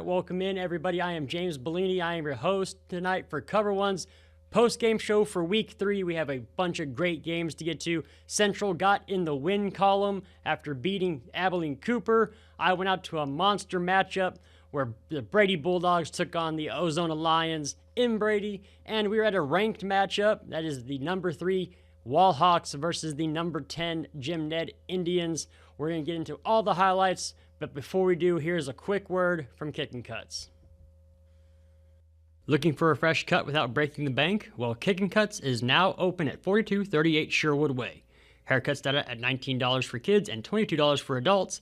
welcome in everybody. I am James Bellini. I am your host tonight for COVER1's Postgame Show for Week 3. We have a bunch of great games to get to. Central got in the win column after beating Abilene Cooper. I went out to a monster matchup where the Brady Bulldogs took on the Ozona Lions in Brady, and we were at a ranked matchup. That is the number 3 Wallhawks versus the number 10 Jim Ned Indians. We're going to get into all the highlights, but before we do, here's a quick word from Kickin' Cuts. Looking for a fresh cut without breaking the bank? Well, Kickin' Cuts is now open at 4238 Sherwood Way. Haircuts start at $19 for kids and $22 for adults.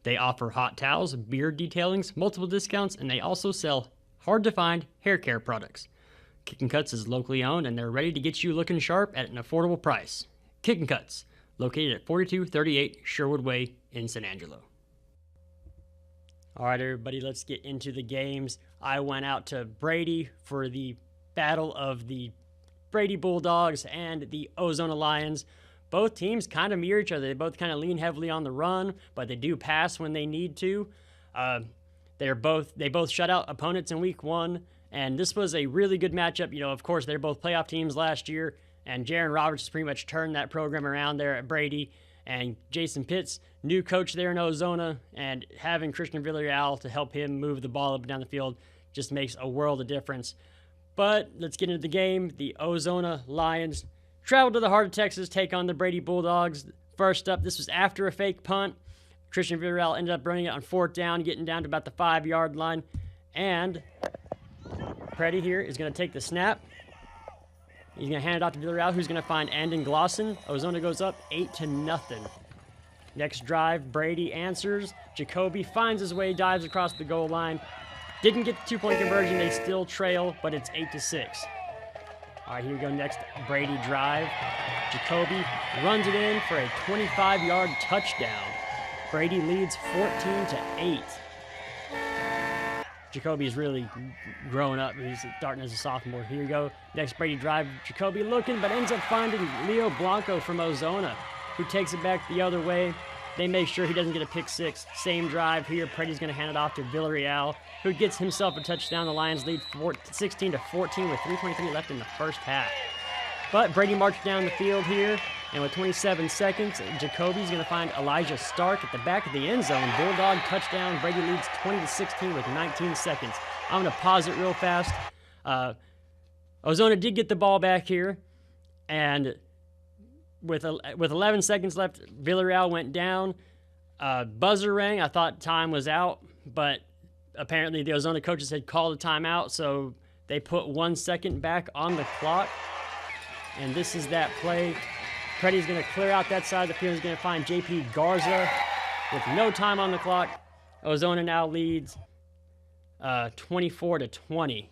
They offer hot towels, beard detailings, multiple discounts, and they also sell hard-to-find hair care products. Kickin' Cuts is locally owned, and they're ready to get you looking sharp at an affordable price. Kickin' Cuts, located at 4238 Sherwood Way in San Angelo. All right, everybody, let's get into the games. I went out to Brady for the battle of the Brady Bulldogs and the Ozona Lions. Both teams kind of mirror each other. They both kind of lean heavily on the run, but they do pass when they need to. They both shut out opponents in Week 1, and this was a really good matchup. You know, of course, they're both playoff teams last year, and Jaron Roberts pretty much turned that program around there at Brady. And Jason Pitts, new coach there in Ozona, and having Christian Villarreal to help him move the ball up and down the field just makes a world of difference. But let's get into the game. The Ozona Lions traveled to the heart of Texas, take on the Brady Bulldogs. First up, this was after a fake punt. Christian Villarreal ended up running it on 4th down, getting down to about the 5-yard line. And Preddy here is going to take the snap. He's going to hand it off to Villarreal, who's going to find Andon Glosson. Ozona goes up 8-0. Next drive, Brady answers. Jacoby finds his way, dives across the goal line. Didn't get the 2-point conversion. They still trail, but it's 8-6. All right, here we go. Next, Brady drive. Jacoby runs it in for a 25-yard touchdown. Brady leads 14-8. Jacoby's really growing up. He's starting as a sophomore. Here you go. Next Brady drive. Jacoby looking, but ends up finding Leo Blanco from Ozona, who takes it back the other way. They make sure he doesn't get a pick six. Same drive here. Preddy's going to hand it off to Villarreal, who gets himself a touchdown. The Lions lead 16-14 with 3:23 left in the first half. But Brady marched down the field here, and with 27 seconds, Jacoby's going to find Elijah Stark at the back of the end zone. Bulldog touchdown. Brady leads 20-16 with 19 seconds. I'm going to pause it real fast. Ozona did get the ball back here, and with 11 seconds left, Villarreal went down. Buzzer rang. I thought time was out, but apparently the Ozona coaches had called a timeout, so they put 1 second back on the clock. And this is that play. Preddy's going to clear out that side of the field. He's going to find J.P. Garza with no time on the clock. Ozona now leads 24-20.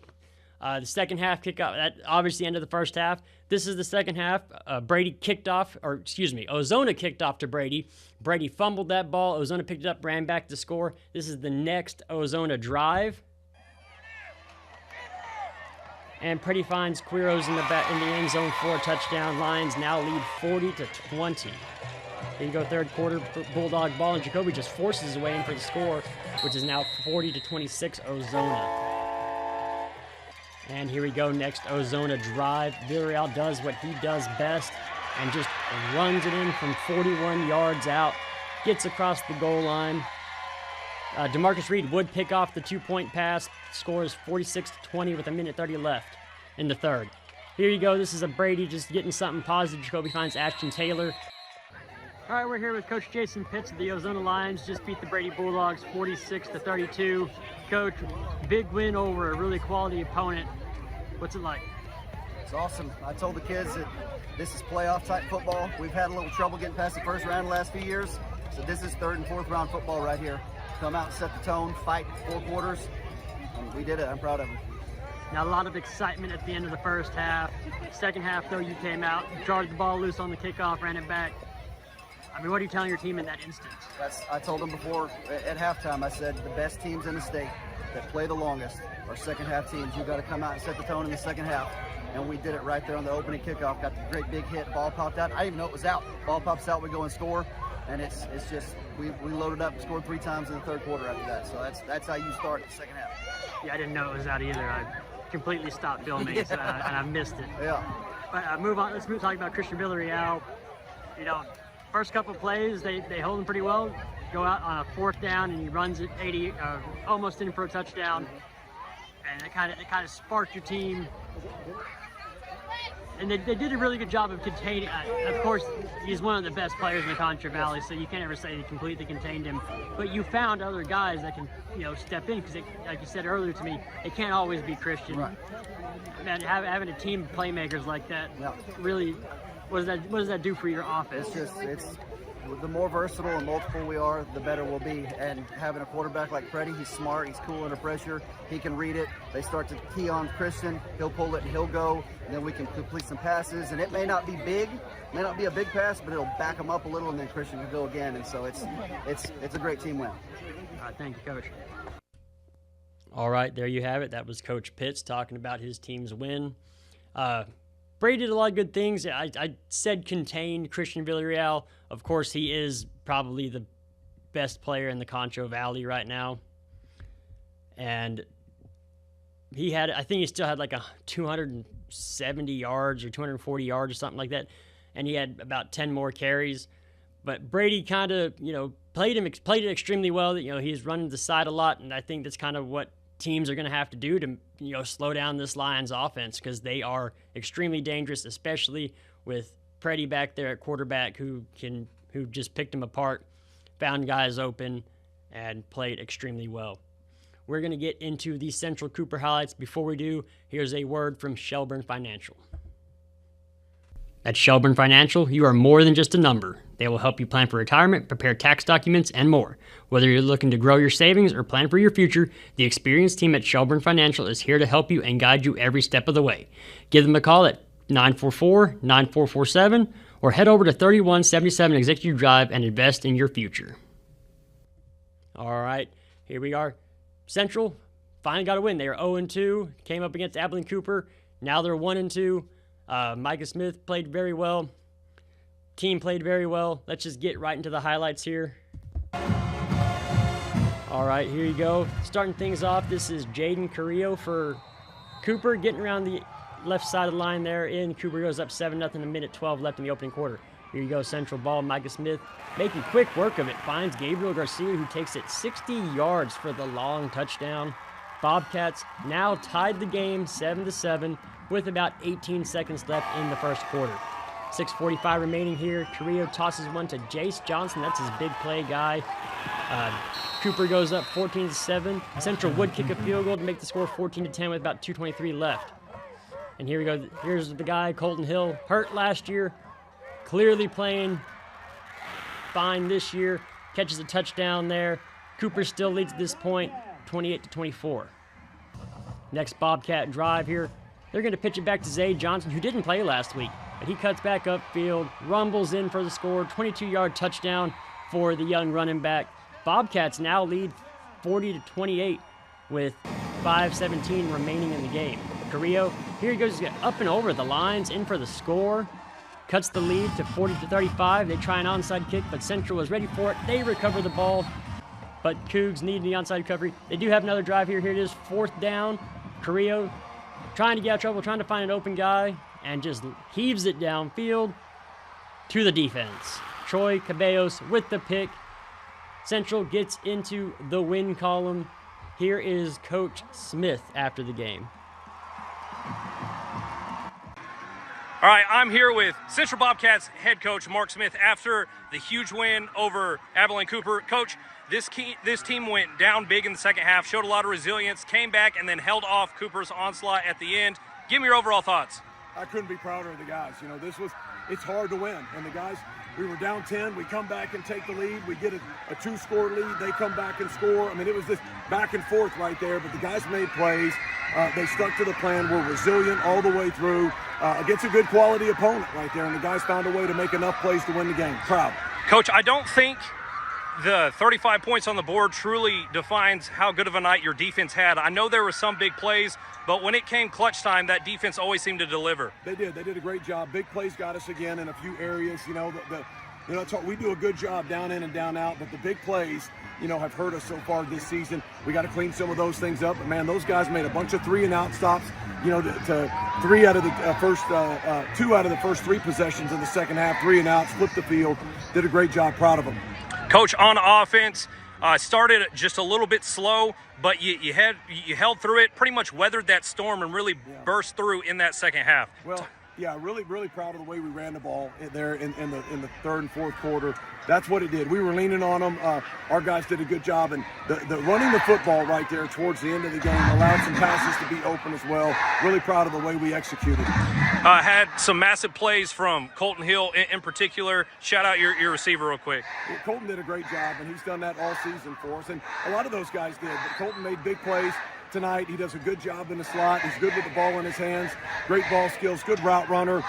The second half kickoff, that obviously ended the first half. This is the second half. Ozona kicked off to Brady. Brady fumbled that ball. Ozona picked it up, ran back to score. This is the next Ozona drive. And Preddy finds Quiros in the end zone for a touchdown. Lions now lead 40-20. Here you go, third quarter, Bulldog ball, and Jacoby just forces his way in for the score, which is now 40-26 Ozona. And here we go, next Ozona drive. Villarreal does what he does best and just runs it in from 41 yards out, gets across the goal line. DeMarcus Reed would pick off the 2-point pass, scores 46-20 with 1:30 left in the third. Here you go, this is a Brady just getting something positive. Jacoby finds Ashton Taylor. All right, we're here with Coach Jason Pitts of the Ozona Lions. Just beat the Brady Bulldogs 46-32. Coach, big win over a really quality opponent. What's it like? It's awesome. I told the kids that this is playoff type football. We've had a little trouble getting past the first round the last few years. So this is 3rd and 4th round football right here. Come out and set the tone, fight 4 quarters. And we did it. I'm proud of them. Now, a lot of excitement at the end of the first half. Second half, though, you came out, jarred the ball loose on the kickoff, ran it back. I mean, what are you telling your team in that instance? I told them before at halftime, I said the best teams in the state that play the longest are second half teams. You've got to come out and set the tone in the second half. And we did it right there on the opening kickoff. Got the great big hit. Ball popped out. I didn't even know it was out. Ball pops out. We go and score. and it's just we loaded up and scored 3 times in the third quarter after that. So that's how you start the second half. Yeah, I didn't know it was that either. I completely stopped filming, and I missed it. Yeah. But move on. Let's talk about Christian Villarreal. You know, first couple of plays, they hold him pretty well. Go out on a 4th down, and he runs it 80, almost in for a touchdown. And it kind of sparked your team. And they did a really good job of containing. Of course, he's one of the best players in the Concho Valley, so you can't ever say they completely contained him. But you found other guys that can, step in, because, like you said earlier to me, it can't always be Christian. Right. Man, having a team of playmakers like that, really, what does that do for your offense? It's the more versatile and multiple we are, the better we'll be. And having a quarterback like Freddie, he's smart, he's cool under pressure, he can read it. They start to key on Christian, he'll pull it and he'll go, and then we can complete some passes. And it may not be big, may not be a big pass, but it'll back him up a little, and then Christian can go again. And so it's a great team win. Thank you, Coach. All right, there you have it. That was Coach Pitts talking about his team's win. Brady did a lot of good things. I said contained Christian Villarreal. Of course, he is probably the best player in the Concho Valley right now. And I think he still had like 270 yards or 240 yards or something like that. And he had about 10 more carries. But Brady kind of, played it extremely well. He's running the side a lot, and I think that's kind of what teams are going to have to do to, slow down this Lions offense, because they are extremely dangerous, especially with Freddie back there at quarterback, who just picked them apart, found guys open, and played extremely well. We're going to get into the Central Cooper highlights. Before we do, here's a word from Shelburne Financial. At Shelburne Financial, you are more than just a number. They will help you plan for retirement, prepare tax documents, and more. Whether you're looking to grow your savings or plan for your future, the experienced team at Shelburne Financial is here to help you and guide you every step of the way. Give them a call at 944-9447 or head over to 3177 Executive Drive and invest in your future. All right, here we are. Central finally got a win. They are 0-2, came up against Abilene Cooper. Now they're 1-2. Micah Smith played very well. Team played very well. Let's just get right into the highlights here. All right, here you go. Starting things off, this is Jaden Carrillo for Cooper, getting around the left side of the line there. Cooper goes up 7-0, a minute 12 left in the opening quarter. Here you go, Central ball. Micah Smith making quick work of it. Finds Gabriel Garcia, who takes it 60 yards for the long touchdown. Bobcats now tied the game 7-7 with about 18 seconds left in the first quarter. 6:45 remaining here. Carrillo tosses one to Jace Johnson. That's his big play guy. Cooper goes up 14-7. Central would kick a field goal to make the score 14-10 with about 2:23 left. And here we go. Here's the guy, Colton Hill, hurt last year. Clearly playing fine this year. Catches a touchdown there. Cooper still leads at this point, 28-24. Next Bobcat drive here. They're going to pitch it back to Zay Johnson, who didn't play last week. But he cuts back upfield, rumbles in for the score, 22-yard touchdown for the young running back. Bobcats now lead 40-28 with 5:17 remaining in the game. Carrillo, here he goes up and over the lines, in for the score. Cuts the lead to 40-35. They try an onside kick, but Central was ready for it. They recover the ball, but Cougs need the onside recovery. They do have another drive here. Here it is, 4th down. Carrillo trying to get out of trouble, trying to find an open guy, and just heaves it downfield to the defense. Troy Caballos with the pick. Central gets into the win column. Here is Coach Smith after the game. All right, I'm here with Central Bobcats head coach Mark Smith after the huge win over Abilene Cooper. Coach, this team went down big in the second half, showed a lot of resilience, came back, and then held off Cooper's onslaught at the end. Give me your overall thoughts. I couldn't be prouder of the guys. It's hard to win. And the guys, we were down 10. We come back and take the lead. We get a 2-score lead. They come back and score. I mean, it was this back and forth right there. But the guys made plays. They stuck to the plan. We're resilient all the way through against a good quality opponent right there. And the guys found a way to make enough plays to win the game. Proud. Coach, I don't think the 35 points on the board truly defines how good of a night your defense had. I know there were some big plays, but when it came clutch time, that defense always seemed to deliver. They did. They did a great job. Big plays got us again in a few areas. The You know, we do a good job down in and down out, but the big plays, you know, have hurt us so far this season. We got to clean some of those things up. But, man, those guys made a bunch of 3-and-out stops, you know, to 2 out of the first 3 possessions in the second half, 3-and-outs, flipped the field, did a great job, proud of them. Coach, on offense, started just a little bit slow, but you held through it, pretty much weathered that storm and really burst through in that second half. Well, yeah, really proud of the way we ran the ball there in the third and fourth quarter. That's what it did. We were leaning on them. Our guys did a good job, and the running the football right there towards the end of the game allowed some passes to be open as well. Really proud of the way we executed. Had some massive plays from Colton Hill in particular. Shout out your receiver real quick. Yeah, Colton did a great job, and he's done that all season for us, and a lot of those guys did. But Colton made big plays tonight. He does a good job in the slot. He's good with the ball in his hands. Great ball skills, good route runner,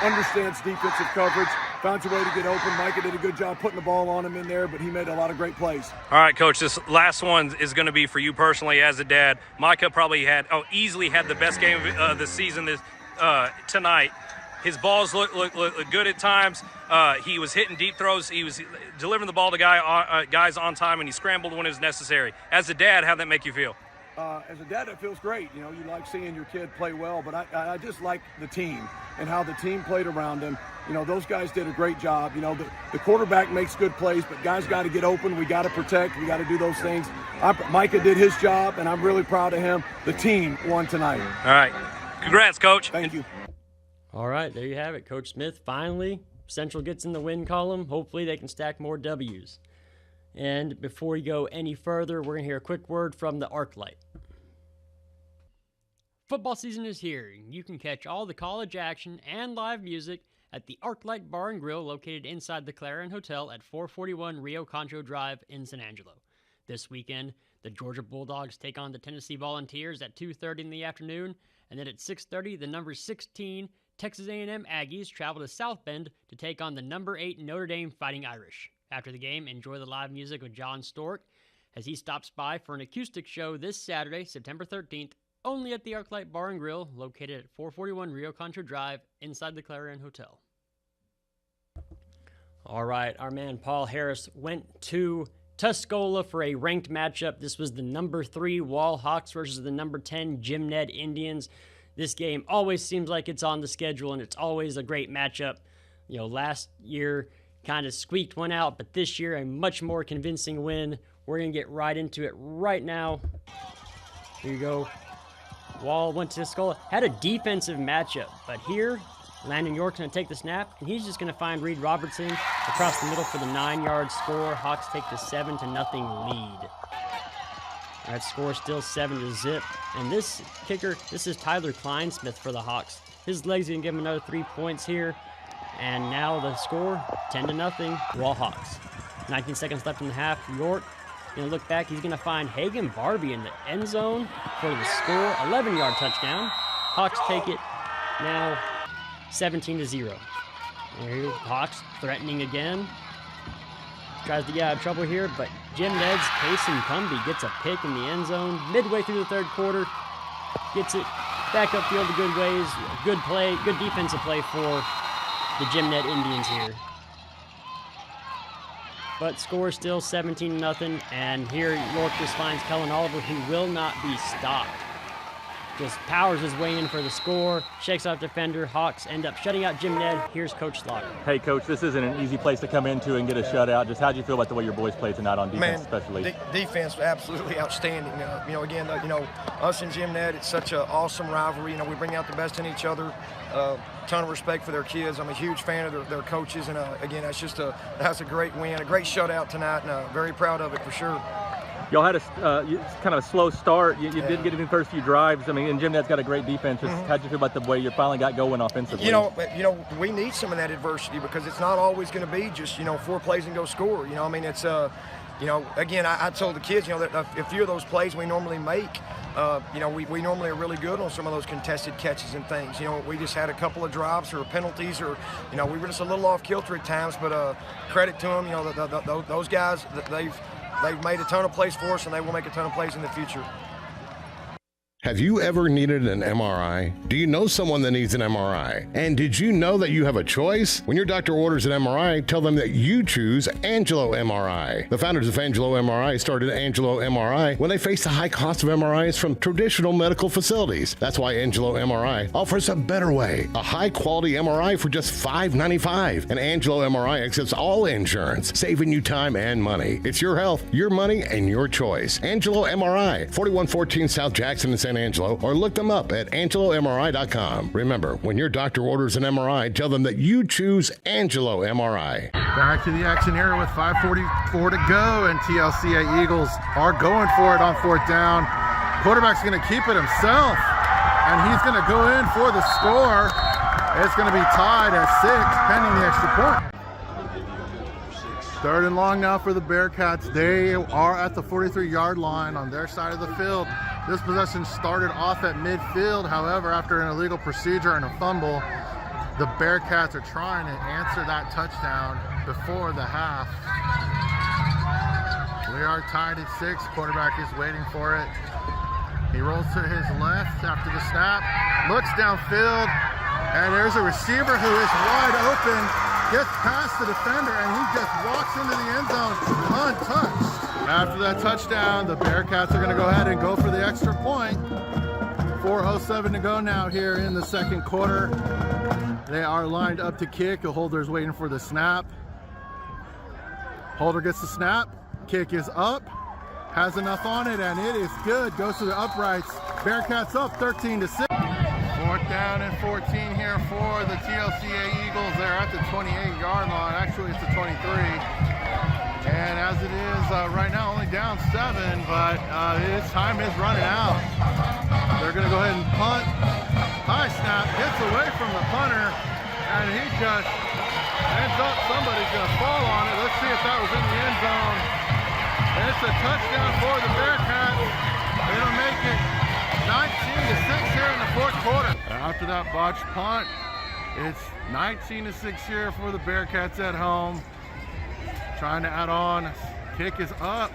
understands defensive coverage, finds a way to get open. Micah did a good job putting the ball on him in there, but he made a lot of great plays. All right, Coach, this last one is going to be for you personally as a dad. Micah probably easily had the best game of the season tonight. His balls look good at times. He was hitting deep throws. He was delivering the ball to guys on time, and he scrambled when it was necessary. As a dad, how'd that make you feel? As a dad, it feels great. You know, you like seeing your kid play well, but I just like the team and how the team played around him. You know, those guys did a great job. You know, the quarterback makes good plays, but guys got to get open. We got to protect. We got to do those things. Micah did his job, and I'm really proud of him. The team won tonight. All right. Congrats, Coach. Thank you. All right, there you have it. Coach Smith, finally, Central gets in the win column. Hopefully they can stack more W's. And before we go any further, we're going to hear a quick word from the ArcLight. Football season is here. You can catch all the college action and live music at the ArcLight Bar and Grill located inside the Clarion Hotel at 441 Rio Concho Drive in San Angelo. This weekend, the Georgia Bulldogs take on the Tennessee Volunteers at 2:30 in the afternoon, and then at 6:30, the number 16 Texas A&M Aggies travel to South Bend to take on the number 8 Notre Dame Fighting Irish. After the game, enjoy the live music with John Stork as he stops by for an acoustic show this Saturday, September 13th, only at the ArcLight Bar and Grill, located at 441 Rio Concho Drive, inside the Clarion Hotel. All right, our man Paul Harris went to Tuscola for a ranked matchup. This was the number 3 Wall Hawks versus the number 10 Jim Ned Indians. This game always seems like it's on the schedule, and it's always a great matchup. You know, last year kind of squeaked one out, but this year a much more convincing win. We're going to get right into it right now. Here you go. Wall went to Tuscola, had a defensive matchup, but here, Landon York's going to take the snap, and he's just going to find Reed Robertson across the middle for the 9-yard score. Hawks take the 7-0 lead. All right, score still 7-0. And this kicker, this is Tyler Kleinsmith for the Hawks. His leg's going to give him another 3 points here. And now the score, 10-0, Wall Hawks. 19 seconds left in the half. York going to look back. He's going to find Hagan Barbie in the end zone for the score. 11-yard touchdown. Hawks take it now 17-0. There Hawks threatening again. Tries to get out of trouble here, but Jim Ned's Kason Cumby gets a pick in the end zone midway through the third quarter. Gets it back upfield a good ways. Good play, good defensive play for the Jim Ned Indians here. But score still 17-0, and here York just finds Kellen Oliver, who will not be stopped. Just powers his way in for the score, shakes off defender. Hawks end up shutting out Jim Ned. Here's Coach Slaughter. Hey, Coach, this isn't an easy place to come into and get a shutout. Just how do you feel about the way your boys played tonight on defense, especially? Defense, absolutely outstanding. Again, us and Jim Ned, it's such an awesome rivalry. We bring out the best in each other. Ton of respect for their kids. I'm a huge fan of their coaches, and again, that's a great win, a great shutout tonight, and very proud of it for sure. Y'all had a kind of a slow start. You didn't get in the first few drives. I mean, and Jim Ned's got a great defense. How'd you feel about the way you finally got going offensively? We need some of that adversity because it's not always going to be just 4 plays and go score. It's again, I told the kids, that a few of those plays we normally make, we normally are really good on some of those contested catches and things. We just had a couple of drops or penalties, or we were just a little off kilter at times. But credit to them, those guys, they've made a ton of plays for us, and they will make a ton of plays in the future. Have you ever needed an MRI? Do you know someone that needs an MRI? And did you know that you have a choice? When your doctor orders an MRI, tell them that you choose Angelo MRI. The founders of Angelo MRI started Angelo MRI when they faced the high cost of MRIs from traditional medical facilities. That's why Angelo MRI offers a better way. A high-quality MRI for just $5.95. And Angelo MRI accepts all insurance, saving you time and money. It's your health, your money, and your choice. Angelo MRI, 4114 South Jackson in San Angelo, or look them up at angelomri.com. Remember, when your doctor orders an MRI, tell them that you choose Angelo MRI. Back to the action here with 5:44 to go, and TLCA Eagles are going for it on fourth down. Quarterback's going to keep it himself, and he's going to go in for the score. It's going to be tied at 6, pending the extra point. Third and long now for the Bearcats. They are at the 43-yard line on their side of the field. This possession started off at midfield. However, after an illegal procedure and a fumble, the Bearcats are trying to answer that touchdown before the half. We are tied at 6. Quarterback is waiting for it. He rolls to his left after the snap, looks downfield, and there's a receiver who is wide open, gets past the defender, and he just walks into the end zone untouched. After that touchdown, the Bearcats are going to go ahead and go for the extra point. 4:07 to go now here in the second quarter. They are lined up to kick. The holder's waiting for the snap. Holder gets the snap. Kick is up. Has enough on it, and it is good. Goes to the uprights. Bearcats up 13-6. Fourth down and 14 here for the TLCA Eagles. They're at the 28-yard line. Actually, it's the 23. And as it is right now, only down 7, but his time is running out. They're going to go ahead and punt. High snap, gets away from the punter, and he just ends up, somebody's going to fall on it. Let's see if that was in the end zone. It's a touchdown for the Bearcats. It'll make it 19-6 here in the fourth quarter. After that botched punt, it's 19-6 here for the Bearcats at home. Trying to add on. Kick is up,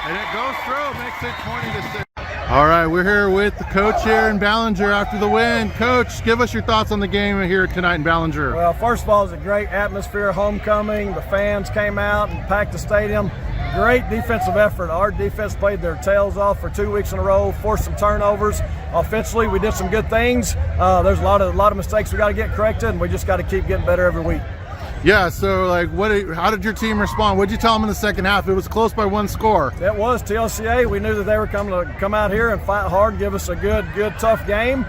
and it goes through, makes it 20-6. All right, we're here with the coach here in Ballinger after the win. Coach, give us your thoughts on the game here tonight in Ballinger. Well, first of all, it was a great atmosphere, homecoming. The fans came out and packed the stadium. Great defensive effort. Our defense played their tails off for 2 weeks in a row, forced some turnovers. Offensively, we did some good things. There's a lot of mistakes we got to get corrected, and we just got to keep getting better every week. Yeah, so how did your team respond? What did you tell them in the second half? It was close by 1 score. It was TLCA. We knew that they were coming to come out here and fight hard, give us a good, tough game.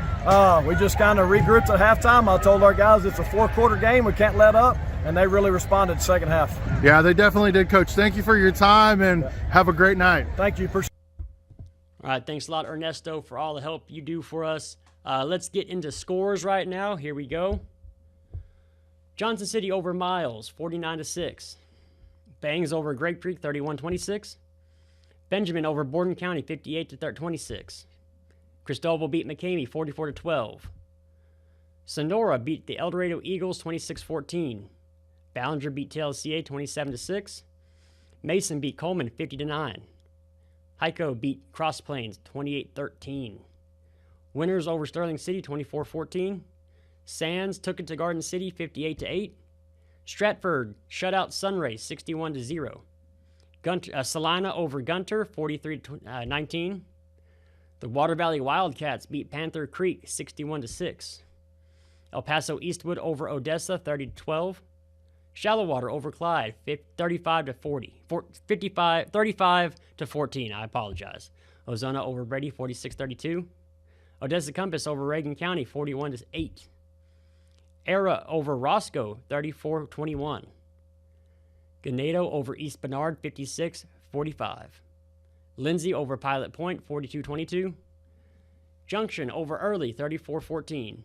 We just kind of regrouped at halftime. I told our guys it's a 4-quarter game. We can't let up, and they really responded second half. Yeah, they definitely did, Coach. Thank you for your time, and have a great night. Thank you. All right, thanks a lot, Ernesto, for all the help you do for us. Let's get into scores right now. Here we go. Johnson City over Miles, 49-6. Bangs over Grape Creek, 31-26. Benjamin over Borden County, 58-26. Cristobal beat McCamey, 44-12. Sonora beat the El Dorado Eagles, 26-14. Ballinger beat TLCA, 27-6. Mason beat Coleman, 50-9. Heiko beat Cross Plains, 28-13. Winners over Sterling City, 24-14. Sands took it to Garden City, 58-8. Stratford shut out Sunray, 61-0. Salina over Gunter, 43-19. The Water Valley Wildcats beat Panther Creek, 61-6. El Paso Eastwood over Odessa, 30-12. Shallow over Clyde, 35-14. I apologize. Ozona over Brady, 46-32. Odessa Compass over Reagan County, 41-8. Era over Roscoe, 34-21. Ganado over East Bernard, 56-45. Lindsay over Pilot Point, 42-22. Junction over Early, 34-14.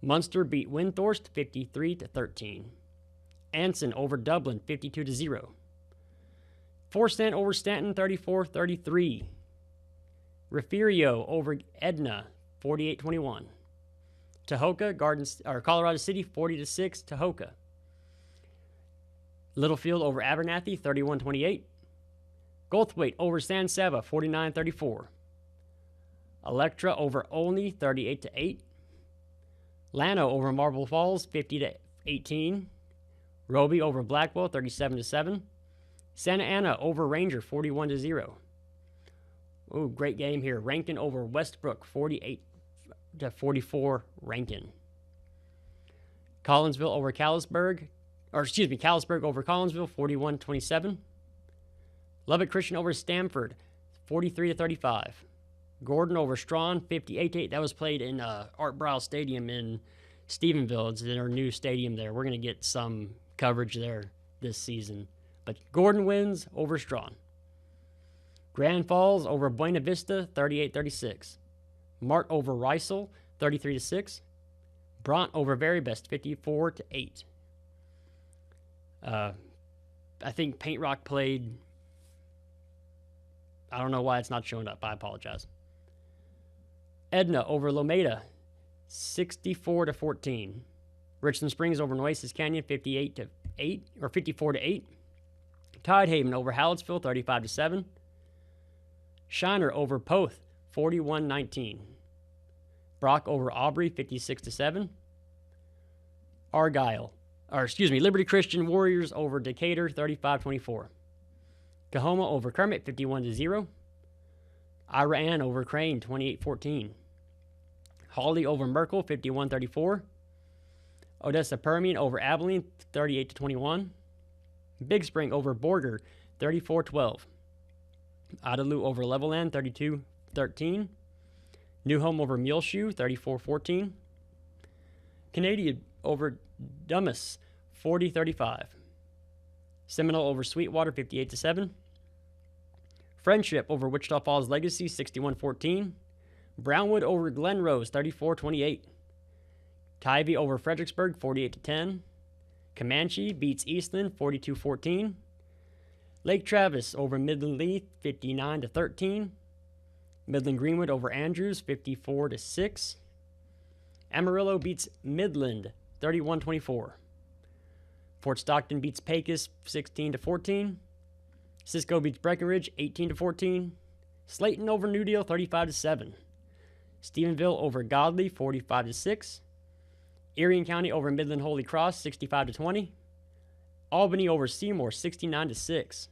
Munster beat Windthorst, 53-13. Anson over Dublin, 52-0. Forstand over Stanton, 34-33. Refugio over Edna, 48-21. Tahoka, Colorado City, 40-6, Tahoka. Littlefield over Abernathy, 31-28. Goldthwaite over San Saba, 49-34. Electra over Olney, 38-8. Llano over Marble Falls, 50-18. Roby over Blackwell, 37-7. Santa Ana over Ranger, 41-0. Ooh, great game here. Rankin over Westbrook, 48-44. Rankin. Collinsville over Callisburg over Collinsville, 41-27. Lubbock Christian over Stamford, 43-35. Gordon over Strawn, 58-8. That was played in Art Brow Stadium in Stephenville. It's their new stadium there. We're going to get some coverage there this season. But Gordon wins over Strawn. Grand Falls over Buena Vista, 38-36. Mart over Rysel, 33-6. Bront over Very Best, 54-8. I think Paint Rock played. I don't know why it's not showing up. I apologize. Edna over Lomeda, 64-14. Richland Springs over Nueces Canyon, 54-8. Tidehaven over Hallettsville, 35-7. Shiner over Poth, 41-19. Brock over Aubrey, 56-7. Liberty Christian Warriors over Decatur, 35-24. Kahoma over Kermit, 51-0. Ira Ann over Crane, 28-14. Hawley over Merkel, 51-34. Odessa Permian over Abilene, 38-21. Big Spring over Borger, 34-12. Adaloo over Levelland, 32-13. New Home over Muleshoe, 34-14. Canadian over Dumas, 40-35. Seminole over Sweetwater, 58-7. Friendship over Wichita Falls Legacy, 61-14. Brownwood over Glen Rose, 34-28. Tivy over Fredericksburg, 48-10. Comanche beats Eastland, 42-14. Lake Travis over Midland Lee, 59-13. Midland Greenwood over Andrews, 54-6. Amarillo beats Midland, 31-24. Fort Stockton beats Pecos, 16-14. Cisco beats Breckenridge, 18-14. Slayton over New Deal, 35-7. Stephenville over Godley, 45-6. Erie County over Midland Holy Cross, 65-20. Albany over Seymour, 69-6.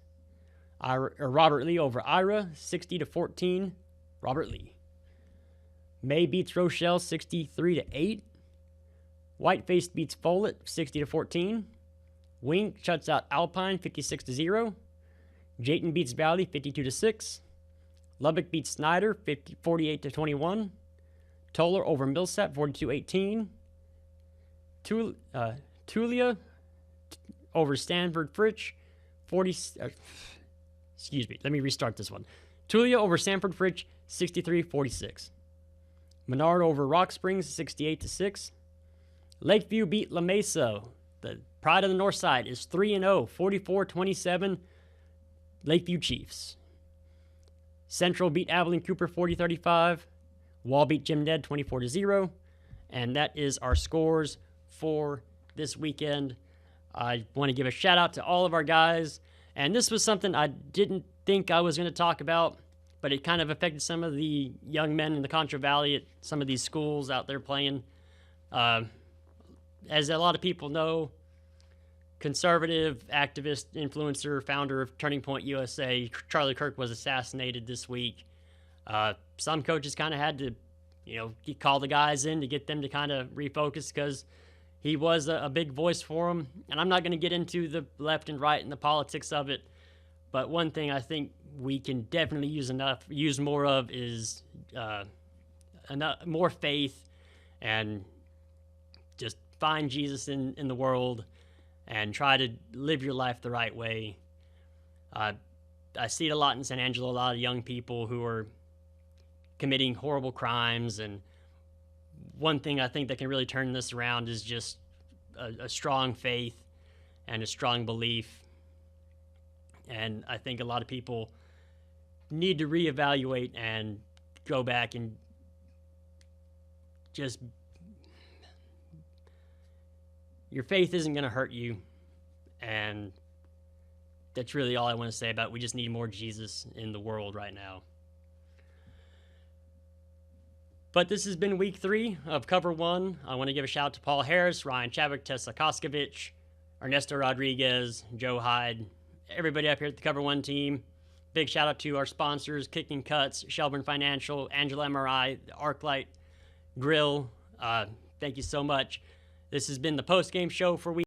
Robert Lee over Ira, 60-14. Robert Lee. May beats Rochelle, 63-8. Whiteface beats Follett, 60-14. Wink shuts out Alpine, 56-0. Jayton beats Valley, 52-6. Lubbock beats Snyder, 48-21. Toller over Millsap, 42-18. Tulia over Stanford Fritch, 40. Let me restart this one. Tulia over Sanford Fritch, 63-46. Menard over Rock Springs, 68-6. Lakeview beat La Mesa. The pride of the North Side is 3-0, 44-27. Lakeview Chiefs. Central beat Abilene Cooper, 40-35. Wall beat Jim Ned, 24-0. And that is our scores for this weekend. I want to give a shout out to all of our guys. And this was something I didn't think I was going to talk about, but it kind of affected some of the young men in the Concho Valley at some of these schools out there playing. As a lot of people know, conservative, activist, influencer, founder of Turning Point USA, Charlie Kirk, was assassinated this week. Some coaches kind of had to, call the guys in to get them to kind of refocus because he was a big voice for them. And I'm not going to get into the left and right and the politics of it, but one thing I think we can definitely use more of is more faith and just find Jesus in the world and try to live your life the right way. I see it a lot in San Angelo, a lot of young people who are committing horrible crimes, and one thing I think that can really turn this around is just a strong faith and a strong belief. And I think a lot of people need to reevaluate and go back and just, your faith isn't going to hurt you. And that's really all I want to say about it. We just need more Jesus in the world right now. But this has been week 3 of Cover 1. I want to give a shout out to Paul Harris, Ryan Chadwick, Tessa Koskovich, Ernesto Rodriguez, Joe Hyde, everybody up here at the Cover 1 team. Big shout out to our sponsors, Kicking Cuts, Shelburne Financial, Angela MRI, the Arclight Grill. Thank you so much. This has been the post-game show for week